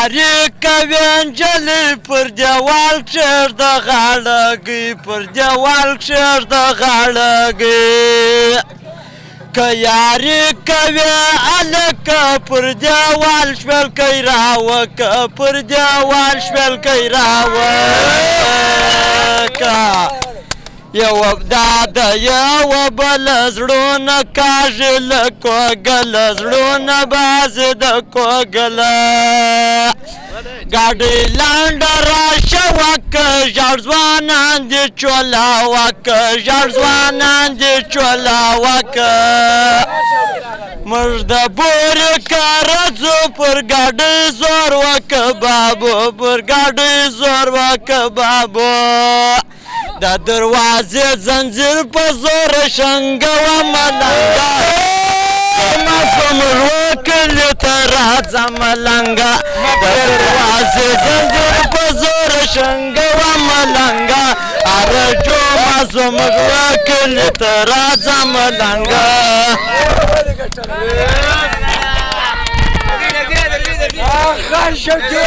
یاری کوي نجلۍ پر دیوال کښېږده غاړګۍ پر دیوال کښېږده غاړګۍ که یاری کوي هلکه پر دیوال شپېلکی راوکه پر دیوال شپېلکی راوکه یوه داده یوه بله زړونه کاږي له کوږله زړونه بازې د کوږله ګاډۍ لنډه راشه وکه ژړ ځوانان دې چوله وکه ژړ ځوانان دې چوله وکه موږ د بورې کاره ځو پر ګاډۍ زور وکه بابو پر ګاډۍ زور وکه بابو د دروازې زنځیر په زور شنګوه ملنګه ما زموږ کلي ته راځه ملنګه د دروازې زنځیر په زور شنګوه ملنګه ارجو ما زموږ کلي ته راځه ملنګه خان شوقي